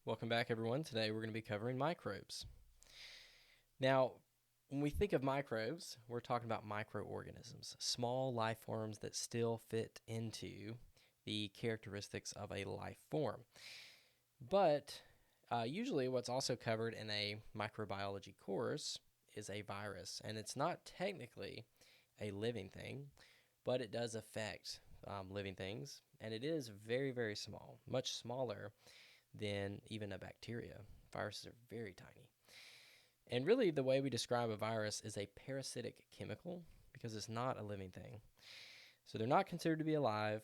Welcome back, everyone. Today we're going to be covering microbes. Now, when we think of microbes, we're talking about microorganisms, small life forms that still fit into the characteristics of a life form. But usually, what's also covered in a microbiology course is a virus, and it's not technically a living thing, but it does affect living things, and it is very, very small, much smaller than even a bacteria. Viruses are very tiny. And really, the way we describe a virus is a parasitic chemical because it's not a living thing. So they're not considered to be alive.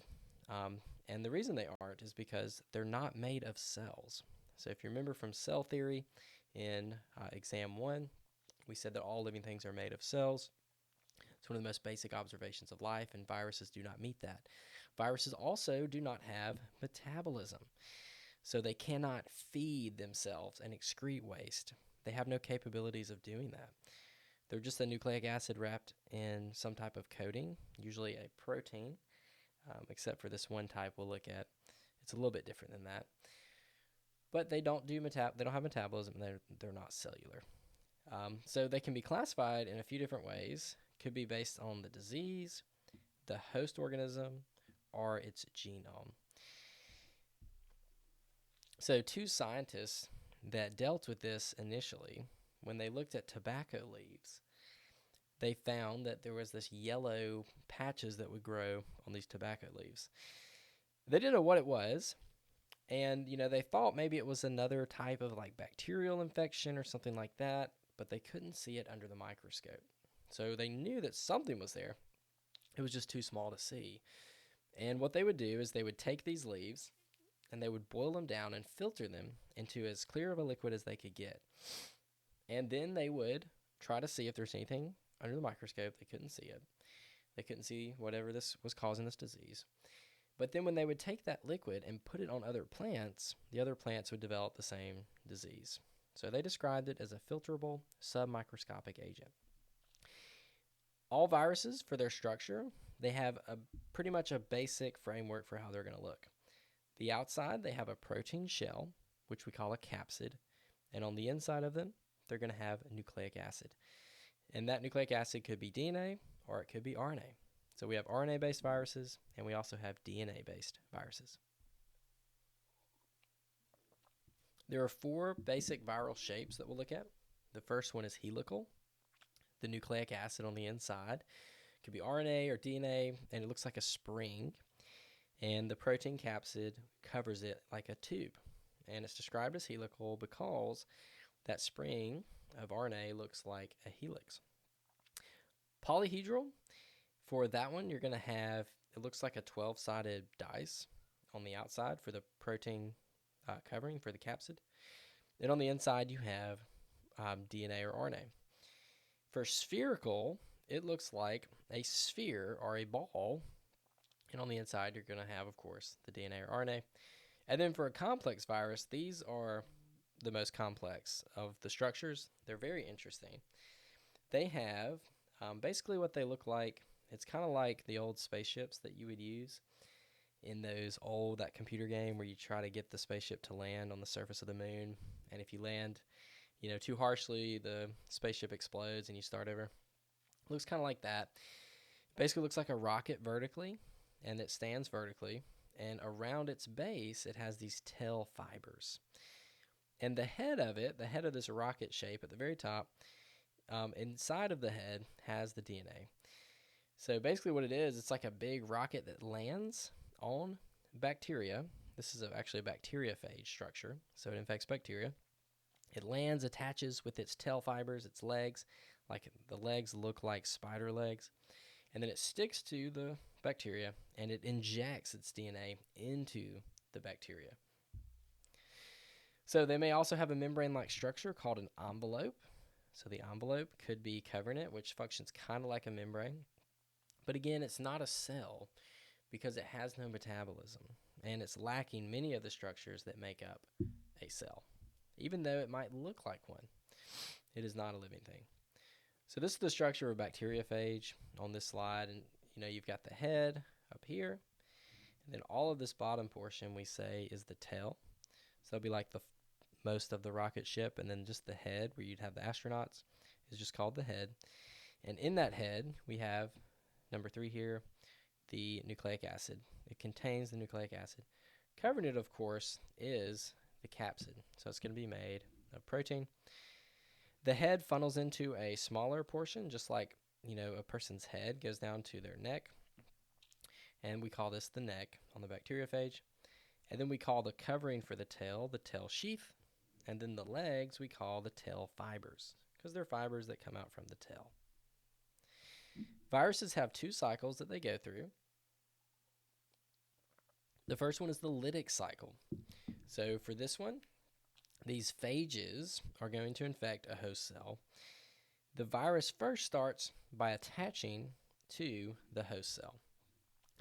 And the reason they aren't is because they're not made of cells. So if you remember from cell theory in exam one, we said that all living things are made of cells. It's one of the most basic observations of life, and viruses do not meet that. Viruses also do not have metabolism. So they cannot feed themselves and excrete waste. They have no capabilities of doing that. They're just a nucleic acid wrapped in some type of coating, usually a protein, except for this one type we'll look at. It's a little bit different than that. But they don't they don't have metabolism. They're not cellular. So they can be classified in a few different ways. Could be based on the disease, the host organism, or its genome. So, two scientists that dealt with this initially, when they looked at tobacco leaves, they found that there was this yellow patches that would grow on these tobacco leaves. They didn't know what it was, and they thought maybe it was another type of like bacterial infection or something like that, but they couldn't see it under the microscope. So they knew that something was there. It was just too small to see. And what they would do is they would take these leaves and they would boil them down and filter them into as clear of a liquid as they could get. And then they would try to see if there's anything under the microscope. They couldn't see it. They couldn't see whatever this was causing this disease. But then when they would take that liquid and put it on other plants, the other plants would develop the same disease. So they described it as a filterable submicroscopic agent. All viruses, for their structure, they have pretty much a basic framework for how they're going to look. The outside, they have a protein shell, which we call a capsid. And on the inside of them, they're going to have nucleic acid. And that nucleic acid could be DNA or it could be RNA. So we have RNA-based viruses and we also have DNA-based viruses. There are four basic viral shapes that we'll look at. The first one is helical. The nucleic acid on the inside could be RNA or DNA, and it looks like a spring. And the protein capsid covers it like a tube. And it's described as helical because that spring of RNA looks like a helix. Polyhedral, for that one, you're going to have, it looks like a 12-sided dice on the outside for the protein covering for the capsid. And on the inside, you have DNA or RNA. For spherical, it looks like a sphere or a ball. And on the inside, you're going to have, of course, the DNA or RNA. And then for a complex virus, these are the most complex of the structures. They're very interesting. They have basically what they look like. It's kind of like the old spaceships that you would use in that computer game where you try to get the spaceship to land on the surface of the moon. And if you land, too harshly, the spaceship explodes and you start over. It looks kind of like that. Basically looks like a rocket vertically, and it stands vertically. And around its base, it has these tail fibers. And the head of this rocket shape at the very top, inside of the head has the DNA. So basically what it is, it's like a big rocket that lands on bacteria. This is actually a bacteriophage structure, so it infects bacteria. It lands, attaches with its tail fibers, its legs, like the legs look like spider legs. And then it sticks to the bacteria and it injects its DNA into the bacteria. So they may also have a membrane-like structure called an envelope. So the envelope could be covering it, which functions kind of like a membrane. But again, it's not a cell because it has no metabolism, and it's lacking many of the structures that make up a cell. Even though it might look like one, it is not a living thing. So this is the structure of a bacteriophage on this slide, and you've got the head up here, and then all of this bottom portion we say is the tail. So it'll be like most of the rocket ship, and then just the head where you'd have the astronauts is just called the head. And in that head, we have number 3 here, the nucleic acid. It contains the nucleic acid. Covering it, of course, is the capsid. So it's going to be made of protein. The head funnels into a smaller portion, just like, a person's head goes down to their neck. And we call this the neck on the bacteriophage. And then we call the covering for the tail sheath. And then the legs we call the tail fibers, because they're fibers that come out from the tail. Viruses have 2 cycles that they go through. The first one is the lytic cycle. So for this one, these phages are going to infect a host cell. The virus first starts by attaching to the host cell.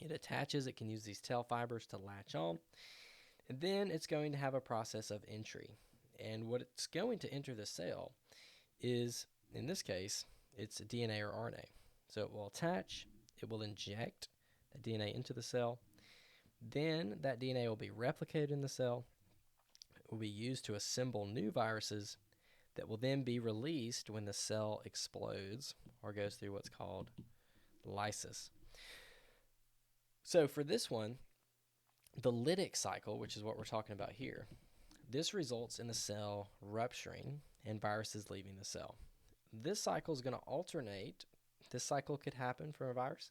It attaches, it can use these tail fibers to latch on, and then it's going to have a process of entry. And what it's going to enter the cell is, in this case, it's DNA or RNA. So it will attach, it will inject the DNA into the cell, then that DNA will be replicated in the cell. It will be used to assemble new viruses that will then be released when the cell explodes or goes through what's called lysis. So for this one, the lytic cycle, which is what we're talking about here, this results in the cell rupturing and viruses leaving the cell. This cycle is going to alternate. This cycle could happen for a virus.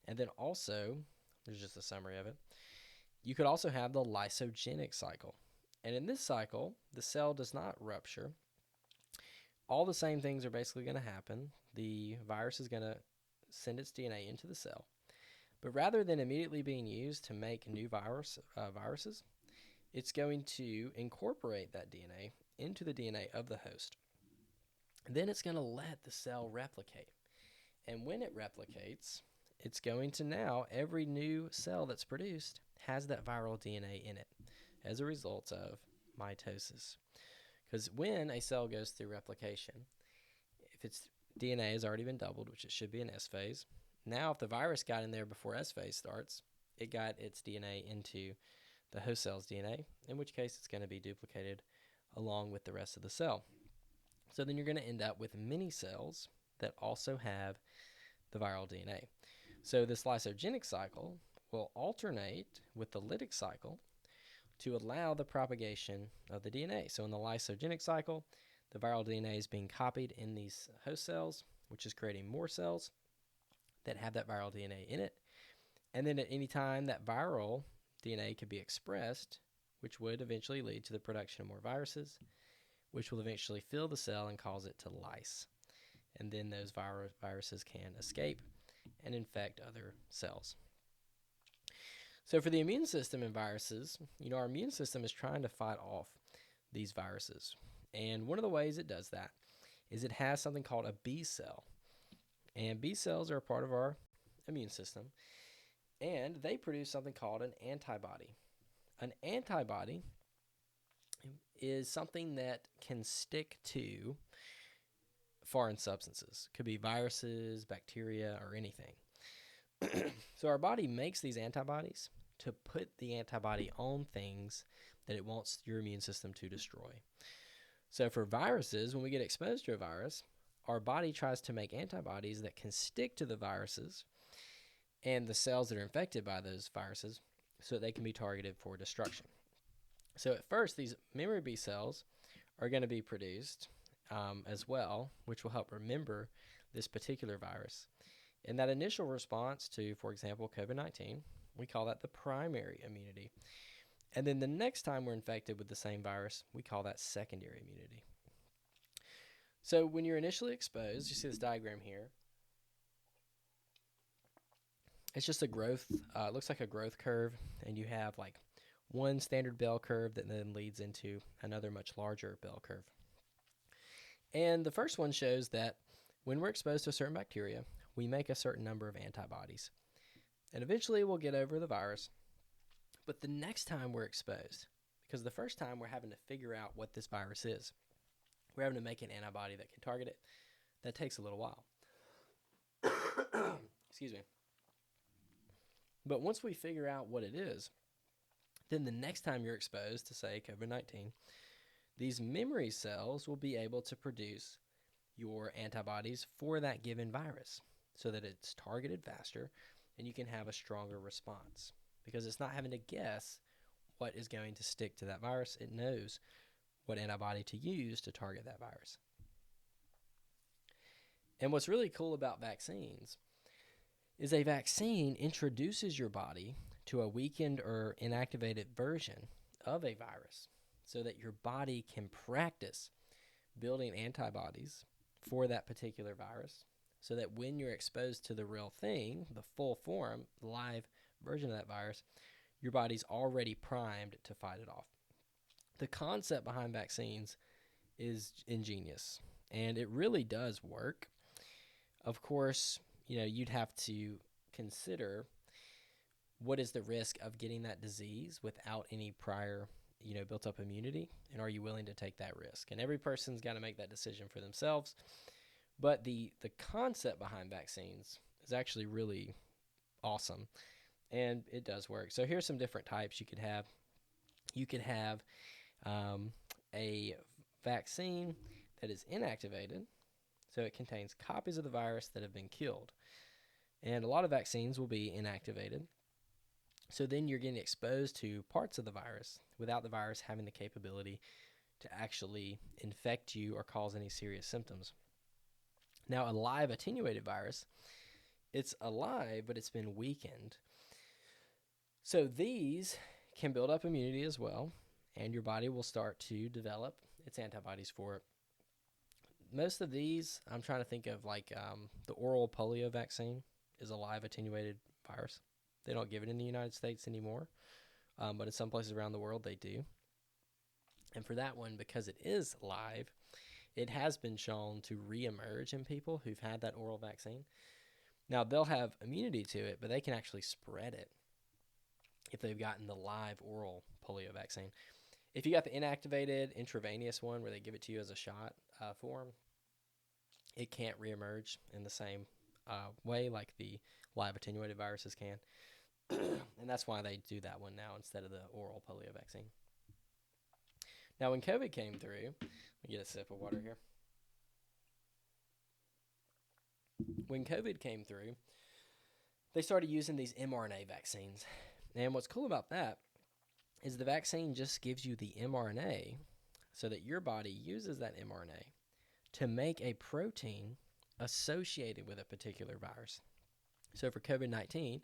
And then also, there's just a summary of it, you could also have the lysogenic cycle. And in this cycle, the cell does not rupture. All the same things are basically going to happen. The virus is going to send its DNA into the cell. But rather than immediately being used to make new viruses, it's going to incorporate that DNA into the DNA of the host. Then it's going to let the cell replicate. And when it replicates, it's going to now, every new cell that's produced has that viral DNA in it as a result of mitosis. Because when a cell goes through replication, if its DNA has already been doubled, which it should be in S phase, now if the virus got in there before S phase starts, it got its DNA into the host cell's DNA, in which case it's going to be duplicated along with the rest of the cell. So then you're going to end up with many cells that also have the viral DNA. So this lysogenic cycle will alternate with the lytic cycle to allow the propagation of the DNA. So in the lysogenic cycle, the viral DNA is being copied in these host cells, which is creating more cells that have that viral DNA in it. And then at any time that viral DNA could be expressed, which would eventually lead to the production of more viruses, which will eventually fill the cell and cause it to lyse. And then those viruses can escape and infect other cells. So for the immune system in viruses, our immune system is trying to fight off these viruses. And one of the ways it does that is it has something called a B cell. And B cells are a part of our immune system. And they produce something called an antibody. An antibody is something that can stick to foreign substances. Could be viruses, bacteria, or anything. So our body makes these antibodies to put the antibody on things that it wants your immune system to destroy. So for viruses, when we get exposed to a virus, our body tries to make antibodies that can stick to the viruses and the cells that are infected by those viruses so that they can be targeted for destruction. So at first, these memory B cells are going to be produced as well, which will help remember this particular virus. And that initial response to, for example, COVID-19, we call that the primary immunity. And then the next time we're infected with the same virus, we call that secondary immunity. So when you're initially exposed, you see this diagram here. It's just a growth, it looks like a growth curve, and you have like one standard bell curve that then leads into another much larger bell curve. And the first one shows that when we're exposed to a certain bacteria, we make a certain number of antibodies. And eventually we'll get over the virus. But the next time we're exposed, because the first time we're having to figure out what this virus is, we're having to make an antibody that can target it. That takes a little while. Excuse me. But once we figure out what it is, then the next time you're exposed to, say, COVID-19, These memory cells will be able to produce your antibodies for that given virus so that it's targeted faster and you can have a stronger response because it's not having to guess what is going to stick to that virus. It knows what antibody to use to target that virus. And what's really cool about vaccines is a vaccine introduces your body to a weakened or inactivated version of a virus so that your body can practice building antibodies for that particular virus so that when you're exposed to the real thing, the full form, live version of that virus, your body's already primed to fight it off. The concept behind vaccines is ingenious, and it really does work. Of course, you'd have to consider what is the risk of getting that disease without any prior, built up immunity, and are you willing to take that risk? And every person's got to make that decision for themselves. But the concept behind vaccines is actually really awesome, and it does work. So here's some different types you could have. You could have a vaccine that is inactivated, so it contains copies of the virus that have been killed. And a lot of vaccines will be inactivated. So then you're getting exposed to parts of the virus without the virus having the capability to actually infect you or cause any serious symptoms. Now, a live attenuated virus, it's alive, but it's been weakened. So these can build up immunity as well, and your body will start to develop its antibodies for it. Most of these, I'm trying to think of like the oral polio vaccine is a live attenuated virus. They don't give it in the United States anymore, but in some places around the world they do. And for that one, because it is live, it has been shown to reemerge in people who've had that oral vaccine. Now, they'll have immunity to it, but they can actually spread it if they've gotten the live oral polio vaccine. If you got the inactivated intravenous one where they give it to you as a shot form, it can't reemerge in the same way like the live attenuated viruses can. And that's why they do that one now instead of the oral polio vaccine. Now, when COVID came through, let me get a sip of water here. When COVID came through, they started using these mRNA vaccines. And what's cool about that is the vaccine just gives you the mRNA so that your body uses that mRNA to make a protein associated with a particular virus. So for COVID-19,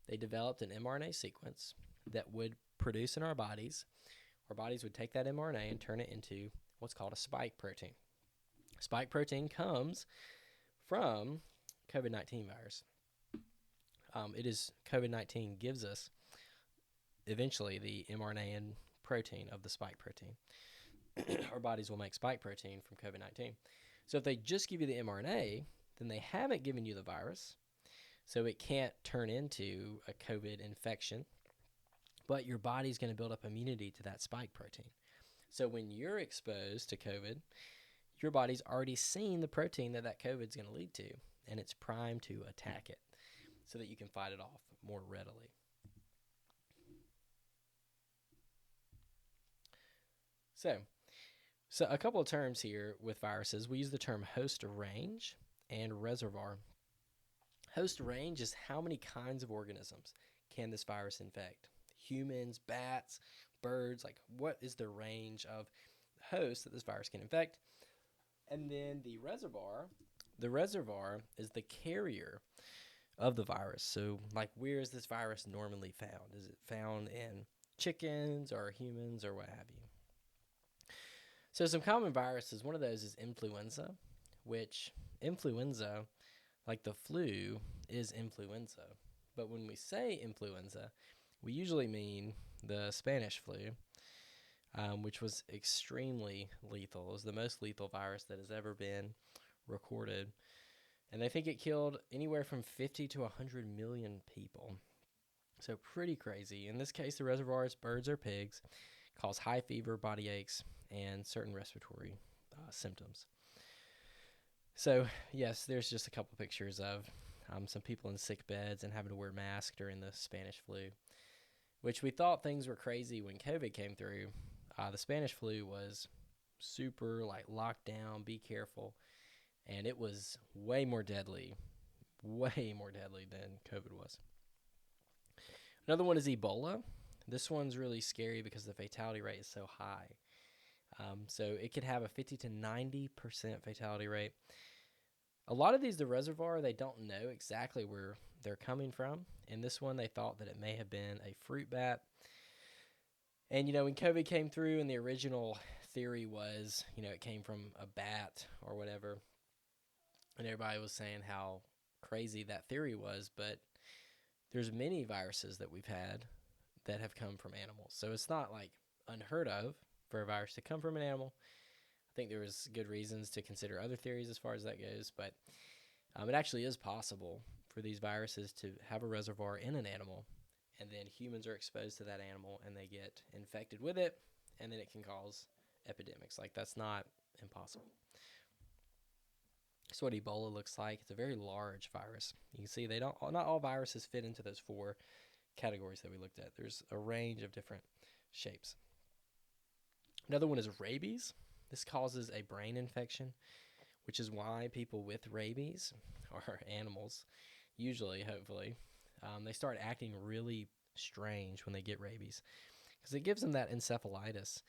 they developed an mRNA sequence that would produce in our bodies. Our bodies would take that mRNA and turn it into what's called a spike protein. Spike protein comes from COVID-19 virus. COVID-19 gives us eventually the mRNA and protein of the spike protein. Our bodies will make spike protein from COVID-19. So if they just give you the mRNA, then they haven't given you the virus, so it can't turn into a COVID infection, but your body's going to build up immunity to that spike protein. So when you're exposed to COVID, your body's already seen the protein that COVID's going to lead to, and it's primed to attack it so that you can fight it off more readily. So a couple of terms here with viruses. We use the term host range and reservoir. Host range is how many kinds of organisms can this virus infect? Humans, bats, birds, like what is the range of hosts that this virus can infect? And then the reservoir is the carrier of the virus. So like where is this virus normally found? Is it found in chickens or humans or what have you? So some common viruses, one of those is influenza, which influenza, like the flu, is influenza. But when we say influenza, we usually mean the Spanish flu, which was extremely lethal. It was the most lethal virus that has ever been recorded. And they think it killed anywhere from 50 to 100 million people. So pretty crazy. In this case, the reservoir is birds or pigs, cause high fever, body aches, and certain respiratory symptoms. So, yes, there's just a couple pictures of some people in sick beds and having to wear masks during the Spanish flu, which we thought things were crazy when COVID came through. The Spanish flu was super like locked down, be careful. And it was way more deadly than COVID was. Another one is Ebola. This one's really scary because the fatality rate is so high. So it could have a 50 to 90% fatality rate. A lot of these, the reservoir, they don't know exactly where they're coming from. In this one, they thought that it may have been a fruit bat. And, when COVID came through and the original theory was, it came from a bat or whatever, and everybody was saying how crazy that theory was, but there's many viruses that we've had that have come from animals. So it's not like unheard of for a virus to come from an animal. I think there was good reasons to consider other theories as far as that goes, but it actually is possible for these viruses to have a reservoir in an animal, and then humans are exposed to that animal and they get infected with it, and then it can cause epidemics. Like, that's not impossible. That's what Ebola looks like. It's a very large virus. You can see not all viruses fit into those 4 categories that we looked at. There's a range of different shapes. Another one is rabies. This causes a brain infection, which is why people with rabies, or animals, usually, hopefully, they start acting really strange when they get rabies, because it gives them that encephalitis.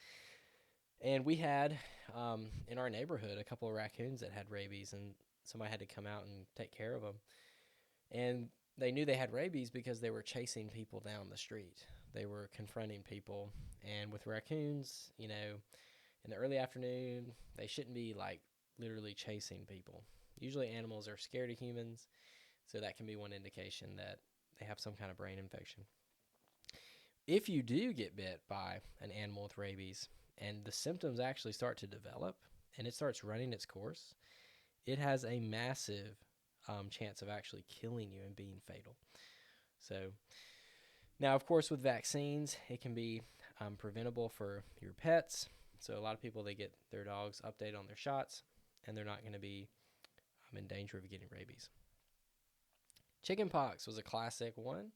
And we had, in our neighborhood, a couple of raccoons that had rabies, and somebody had to come out and take care of them. And they knew they had rabies because they were chasing people down the street. They were confronting people. And with raccoons, in the early afternoon, they shouldn't be, literally chasing people. Usually animals are scared of humans, so that can be one indication that they have some kind of brain infection. If you do get bit by an animal with rabies, and the symptoms actually start to develop, and it starts running its course, it has a massive chance of actually killing you and being fatal. So, now, of course, with vaccines, it can be preventable for your pets. So a lot of people, they get their dogs updated on their shots, and they're not going to be in danger of getting rabies. Chickenpox was a classic one.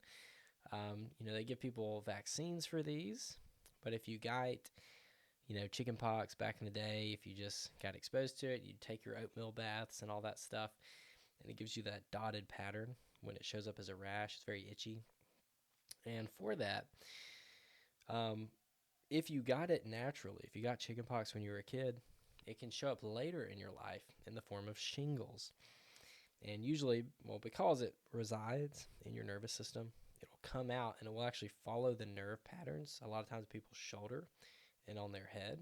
They give people vaccines for these, but if you got, chickenpox back in the day, if you just got exposed to it, you'd take your oatmeal baths and all that stuff, and it gives you that dotted pattern when it shows up as a rash. It's very itchy. And for that, if you got it naturally, if you got chickenpox when you were a kid, it can show up later in your life in the form of shingles. And usually, because it resides in your nervous system, it'll come out and it will actually follow the nerve patterns. A lot of times people's shoulder and on their head,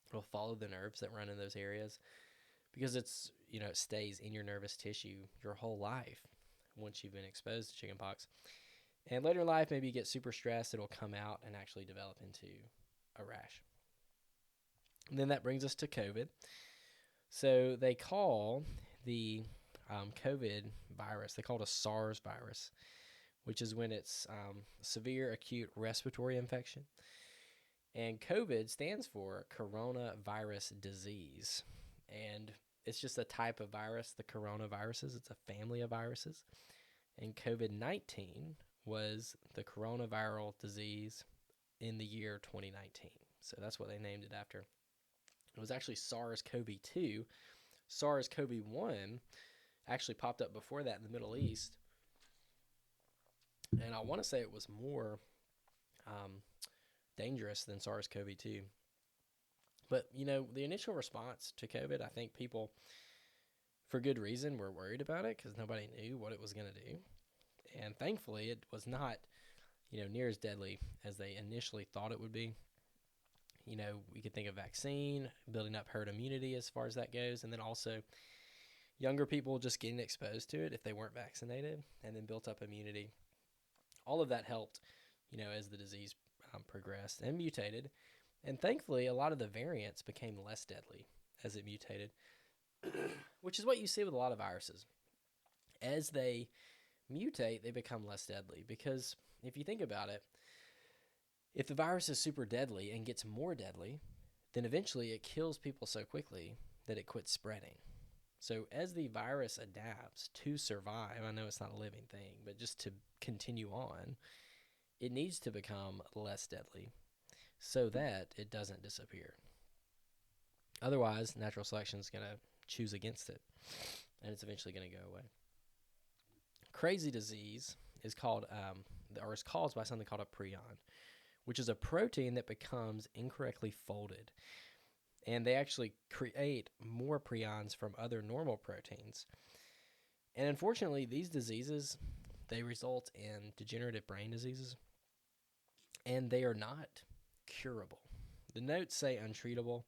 it'll follow the nerves that run in those areas, because it's, it stays in your nervous tissue your whole life once you've been exposed to chickenpox. And later in life, maybe you get super stressed, it'll come out and actually develop into a rash. And then that brings us to COVID. So they call the COVID virus, they call it a SARS virus, which is when it's severe acute respiratory infection. And COVID stands for coronavirus disease. And it's just a type of virus, the coronaviruses. It's a family of viruses. And COVID-19 was the coronavirus disease in the year 2019. So that's what they named it after. It was actually SARS-CoV-2. SARS-CoV-1 actually popped up before that in the Middle East. And I want to say it was more dangerous than SARS-CoV-2. But, the initial response to COVID, I think people, for good reason, were worried about it because nobody knew what it was going to do. And thankfully, it was not, near as deadly as they initially thought it would be. We could think of vaccine, building up herd immunity as far as that goes, and then also younger people just getting exposed to it if they weren't vaccinated, and then built up immunity. All of that helped, as the disease progressed and mutated. And thankfully, a lot of the variants became less deadly as it mutated, which is what you see with a lot of viruses. As they mutate, they become less deadly, because if you think about it, if the virus is super deadly and gets more deadly, then eventually it kills people so quickly that it quits spreading. So as the virus adapts to survive, I know it's not a living thing, but just to continue on, it needs to become less deadly so that it doesn't disappear. Otherwise, natural selection is going to choose against it, and it's eventually going to go away. Crazy disease is called, or is caused by something called a prion, which is a protein that becomes incorrectly folded. And they actually create more prions from other normal proteins. And unfortunately, these diseases, they result in degenerative brain diseases, and they are not curable. The notes say untreatable.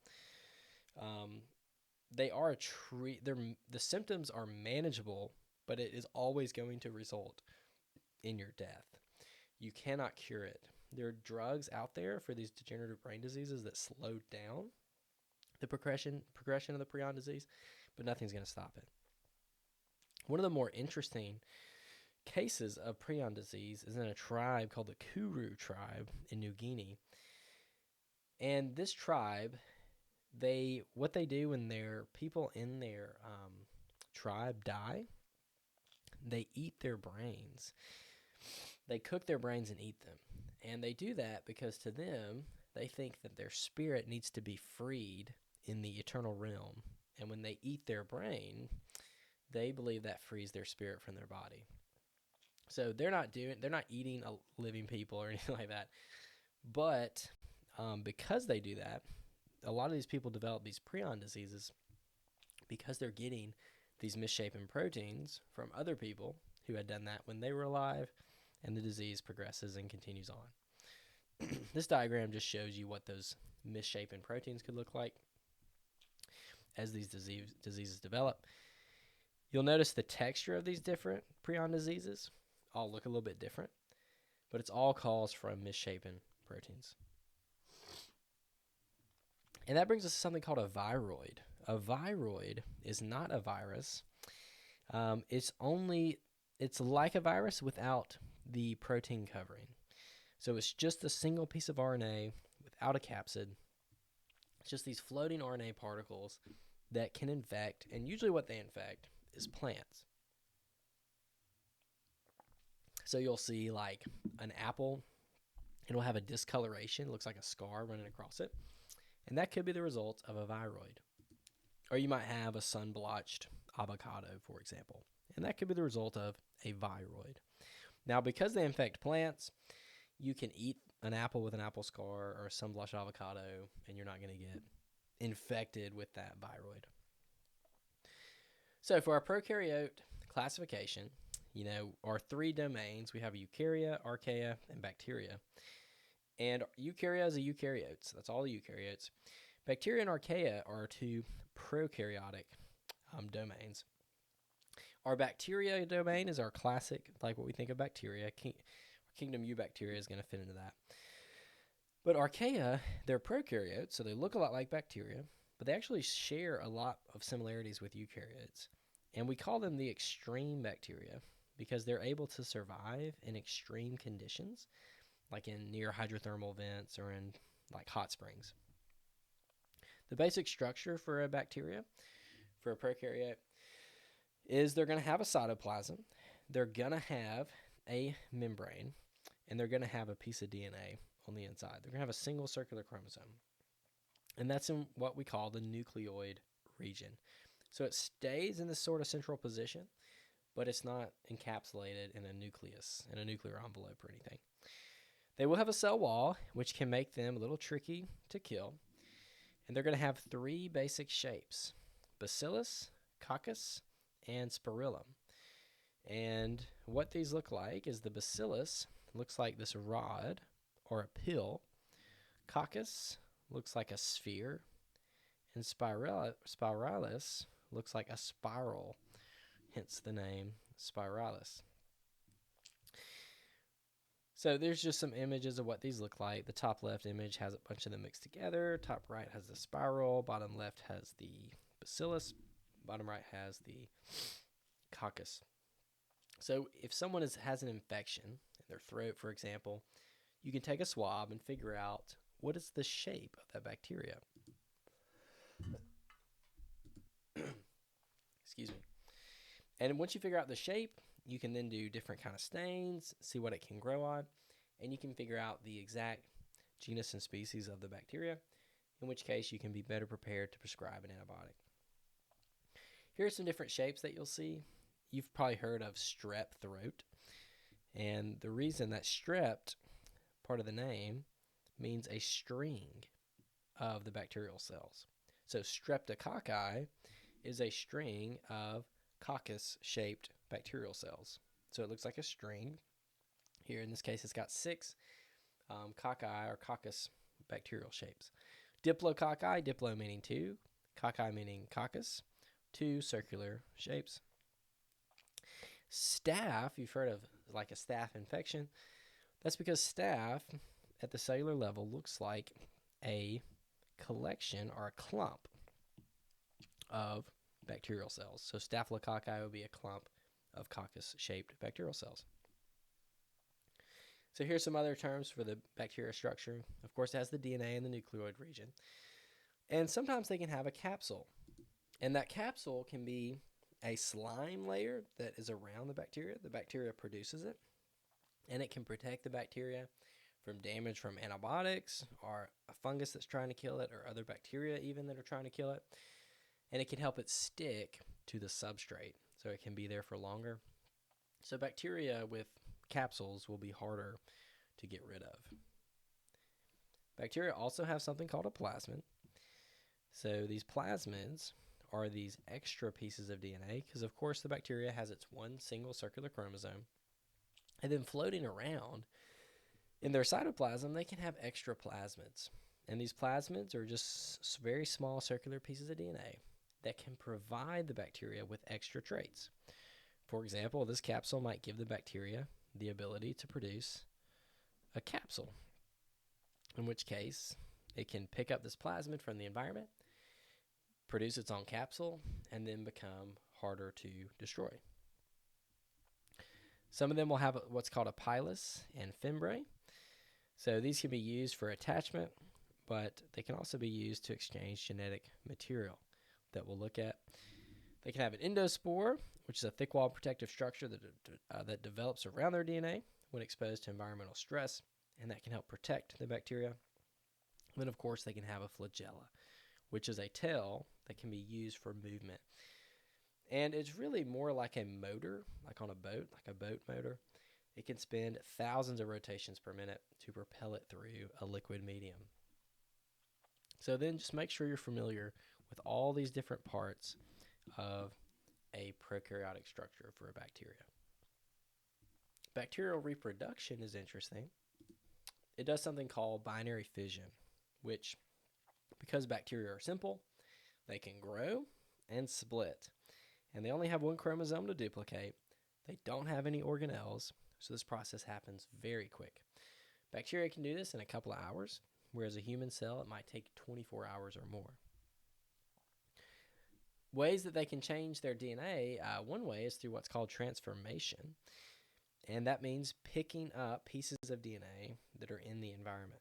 The symptoms are manageable, but it is always going to result in your death. You cannot cure it. There are drugs out there for these degenerative brain diseases that slow down the progression of the prion disease, but nothing's going to stop it. One of the more interesting cases of prion disease is in a tribe called the Kuru tribe in New Guinea. And this tribe, what they do when their people in their tribe die, they eat their brains. They cook their brains and eat them. And they do that because to them, they think that their spirit needs to be freed in the eternal realm. And when they eat their brain, they believe that frees their spirit from their body. So they're not eating living people or anything like that. But because they do that, a lot of these people develop these prion diseases because they're getting these misshapen proteins from other people who had done that when they were alive, and the disease progresses and continues on. This diagram just shows you what those misshapen proteins could look like as these diseases develop. You'll notice the texture of these different prion diseases all look a little bit different, but it's all caused from misshapen proteins. And that brings us to something called a viroid. A viroid is not a virus. It's like a virus without the protein covering. So it's just a single piece of RNA without a capsid. It's just these floating RNA particles that can infect, and usually what they infect is plants. So you'll see like an apple, it'll have a discoloration, it looks like a scar running across it, and that could be the result of a viroid. Or you might have a sun-blotched avocado, for example, and that could be the result of a viroid. Now, because they infect plants, you can eat an apple with an apple scar or a sun-blotched avocado, and you're not going to get infected with that viroid. So for our prokaryote classification, our three domains, we have eukarya, archaea, and bacteria. And eukarya is a eukaryotes. That's all the eukaryotes. Bacteria and archaea are two prokaryotic domains. Our bacteria domain is our classic, like what we think of bacteria. Kingdom Eubacteria is going to fit into that. But archaea, they're prokaryotes, so they look a lot like bacteria, but they actually share a lot of similarities with eukaryotes. And we call them the extreme bacteria because they're able to survive in extreme conditions, like in near hydrothermal vents or in like hot springs. The basic structure for a bacteria, for a prokaryote, is they're going to have a cytoplasm, they're going to have a membrane, and they're going to have a piece of DNA on the inside. They're going to have a single circular chromosome. And that's in what we call the nucleoid region. So it stays in this sort of central position, but it's not encapsulated in a nucleus, in a nuclear envelope or anything. They will have a cell wall, which can make them a little tricky to kill. And they're going to have three basic shapes: bacillus, coccus, and spirillum. And what these look like is the bacillus looks like this rod or a pill. Coccus looks like a sphere. And spiralis looks like a spiral, hence the name spiralis. So there's just some images of what these look like. The top left image has a bunch of them mixed together. Top right has the spiral. Bottom left has the bacillus. Bottom right has the coccus. So if someone has an infection in their throat, for example, you can take a swab and figure out what is the shape of that bacteria. Excuse me. And once you figure out the shape, you can then do different kind of stains, see what it can grow on, and you can figure out the exact genus and species of the bacteria. in which case you can be better prepared to prescribe an antibiotic. Here are some different shapes that you'll see. You've probably heard of strep throat, and the reason that strep, part of the name, means a string of the bacterial cells. So streptococci is a string of coccus-shaped bacterial cells. So it looks like a string. Here in this case, it's got 6 cocci or coccus bacterial shapes. Diplococci, diplo meaning 2, cocci meaning coccus, 2 circular shapes. Staph, you've heard of like a staph infection. That's because staph at the cellular level looks like a collection or a clump of bacterial cells. So staphylococci would be a clump of coccus-shaped bacterial cells. So here's some other terms for the bacteria structure. Of course, it has the DNA in the nucleoid region. And sometimes they can have a capsule. And that capsule can be a slime layer that is around the bacteria. The bacteria produces it. And it can protect the bacteria from damage from antibiotics or a fungus that's trying to kill it or other bacteria even that are trying to kill it. And it can help it stick to the substrate so it can be there for longer. So bacteria with capsules will be harder to get rid of. Bacteria also have something called a plasmid. So these plasmids are these extra pieces of DNA because, of course, the bacteria has its one single circular chromosome. And then floating around in their cytoplasm, they can have extra plasmids. And these plasmids are just very small circular pieces of DNA that can provide the bacteria with extra traits. For example, this capsule might give the bacteria the ability to produce a capsule, in which case it can pick up this plasmid from the environment, produce its own capsule, and then become harder to destroy. Some of them will have what's called a pilus and fimbriae. So these can be used for attachment, but they can also be used to exchange genetic material that we'll look at. They can have an endospore, which is a thick-walled protective structure that develops around their DNA when exposed to environmental stress, and that can help protect the bacteria. Then, of course, they can have a flagella, which is a tail that can be used for movement. And it's really more like a motor, like on a boat, like a boat motor. It can spin thousands of rotations per minute to propel it through a liquid medium. So then just make sure you're familiar with all these different parts of a prokaryotic structure for a bacteria. Bacterial reproduction is interesting. It does something called binary fission, which, because bacteria are simple, they can grow and split. And they only have one chromosome to duplicate. They don't have any organelles, so this process happens very quick. Bacteria can do this in a couple of hours, whereas a human cell, it might take 24 hours or more. Ways that they can change their DNA, one way is through what's called transformation, and that means picking up pieces of DNA that are in the environment.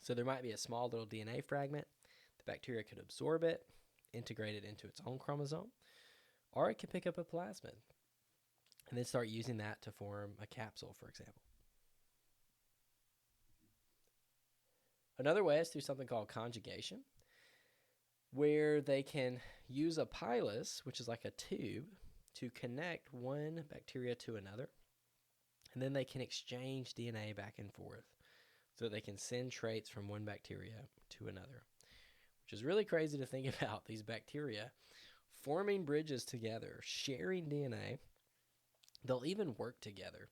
So there might be a small little DNA fragment. The bacteria could absorb it, integrate it into its own chromosome, or it could pick up a plasmid and then start using that to form a capsule, for example. Another way is through something called conjugation, where they can use a pilus, which is like a tube, to connect one bacteria to another, and then they can exchange DNA back and forth so that they can send traits from one bacteria to another, which is really crazy to think about, these bacteria forming bridges together, sharing DNA. They'll even work together.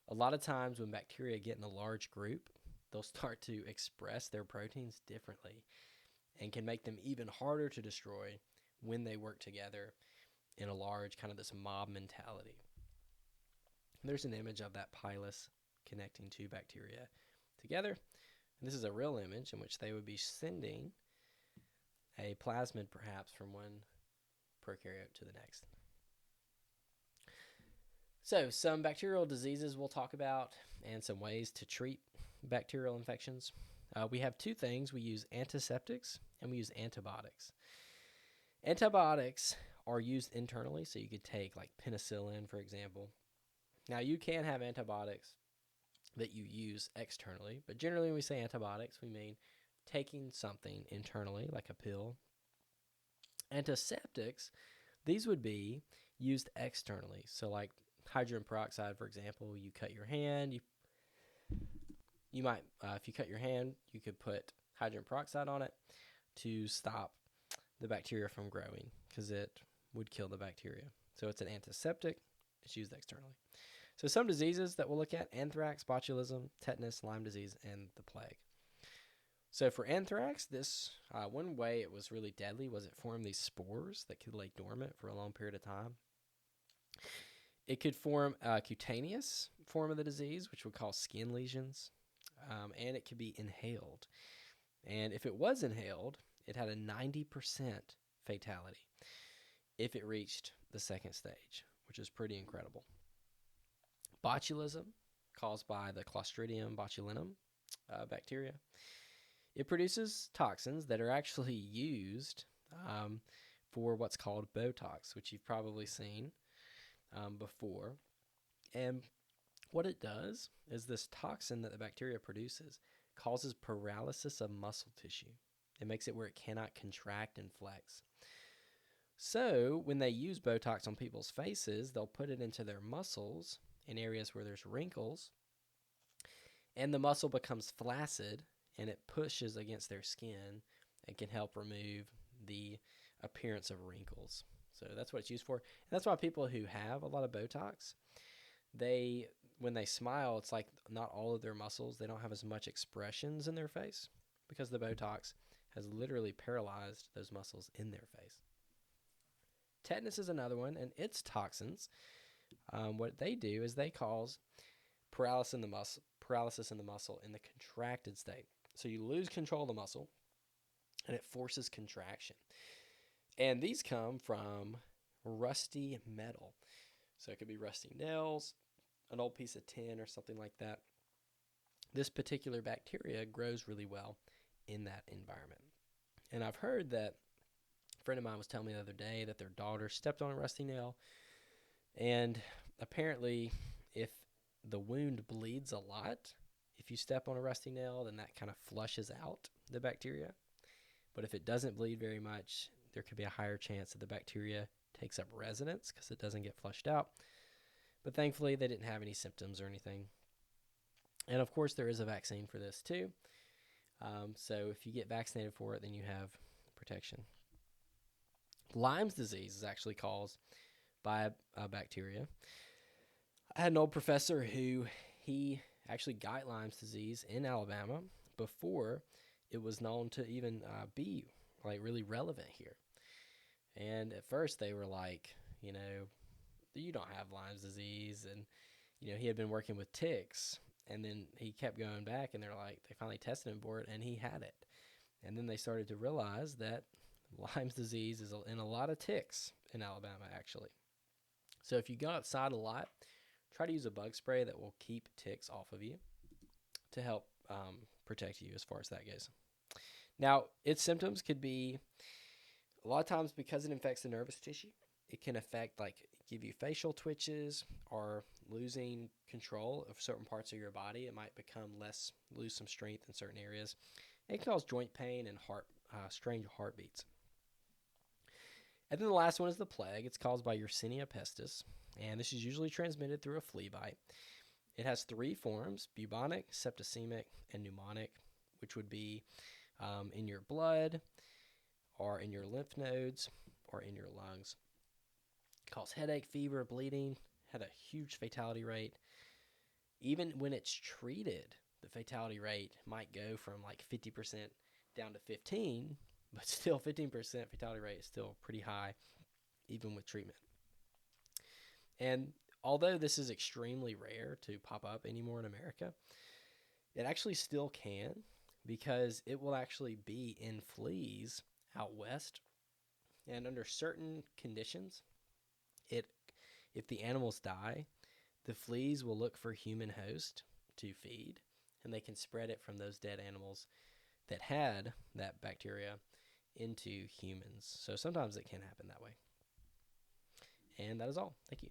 A lot of times when bacteria get in a large group, they'll start to express their proteins differently and can make them even harder to destroy when they work together in a large, kind of this mob mentality. There's an image of that pilus connecting two bacteria together. And this is a real image in which they would be sending a plasmid perhaps from one prokaryote to the next. So some bacterial diseases we'll talk about and some ways to treat bacterial infections. We have two things. We use antiseptics and we use antibiotics. Antibiotics are used internally, so you could take like penicillin, for example. Now, you can have antibiotics that you use externally, but generally when we say antibiotics, we mean taking something internally, like a pill. Antiseptics, these would be used externally. So, like hydrogen peroxide, for example, you cut your hand, you might, if you cut your hand, you could put hydrogen peroxide on it to stop the bacteria from growing because it would kill the bacteria. So it's an antiseptic. It's used externally. So some diseases that we'll look at: anthrax, botulism, tetanus, Lyme disease, and the plague. So for anthrax, this one way it was really deadly was it formed these spores that could lay dormant for a long period of time. It could form a cutaneous form of the disease, which would cause skin lesions, and it could be inhaled. And if it was inhaled, it had a 90% fatality if it reached the second stage, which is pretty incredible. Botulism, caused by the Clostridium botulinum bacteria. It produces toxins that are actually used for what's called Botox, which you've probably seen before. And what it does is this toxin that the bacteria produces causes paralysis of muscle tissue. It makes it where it cannot contract and flex. So when they use Botox on people's faces, they'll put it into their muscles in areas where there's wrinkles, and the muscle becomes flaccid, and it pushes against their skin and can help remove the appearance of wrinkles. So that's what it's used for. And that's why people who have a lot of Botox, when they smile, it's like not all of their muscles, they don't have as much expressions in their face because the Botox has literally paralyzed those muscles in their face. Tetanus is another one, and its toxins, what they do is they cause paralysis in the muscle in the contracted state. So you lose control of the muscle, and it forces contraction. And these come from rusty metal. So it could be rusty nails, an old piece of tin, or something like that. This particular bacteria grows really well in that environment. And I've heard that a friend of mine was telling me the other day that their daughter stepped on a rusty nail, and apparently if the wound bleeds a lot, if you step on a rusty nail, then that kind of flushes out the bacteria. But if it doesn't bleed very much, there could be a higher chance that the bacteria takes up residence because it doesn't get flushed out. But thankfully, they didn't have any symptoms or anything. And of course, there is a vaccine for this too. So if you get vaccinated for it, then you have protection. Lyme's disease is actually caused by a bacteria. I had an old professor who he actually got Lyme's disease in Alabama before it was known to even be like really relevant here. And at first they were like, you don't have Lyme's disease. And, he had been working with ticks. And then he kept going back, and they finally tested him for it, and he had it. And then they started to realize that Lyme's disease is in a lot of ticks in Alabama, actually. So if you go outside a lot, try to use a bug spray that will keep ticks off of you to help protect you as far as that goes. Now, its symptoms could be, a lot of times because it infects the nervous tissue, it can affect, give you facial twitches or losing control of certain parts of your body. It might lose some strength in certain areas. It can cause joint pain and strange heartbeats. And then the last one is the plague. It's caused by Yersinia pestis, and this is usually transmitted through a flea bite. It has 3 forms: bubonic, septicemic, and pneumonic, which would be in your blood or in your lymph nodes or in your lungs. It causes headache, fever, bleeding, had a huge fatality rate. Even when it's treated, the fatality rate might go from 50% down to 15%, but still 15% fatality rate is still pretty high, even with treatment. And although this is extremely rare to pop up anymore in America, it actually still can, because it will actually be in fleas out west. And under certain conditions, if the animals die, the fleas will look for human host to feed, and they can spread it from those dead animals that had that bacteria into humans. So sometimes it can happen that way. And that is all. Thank you.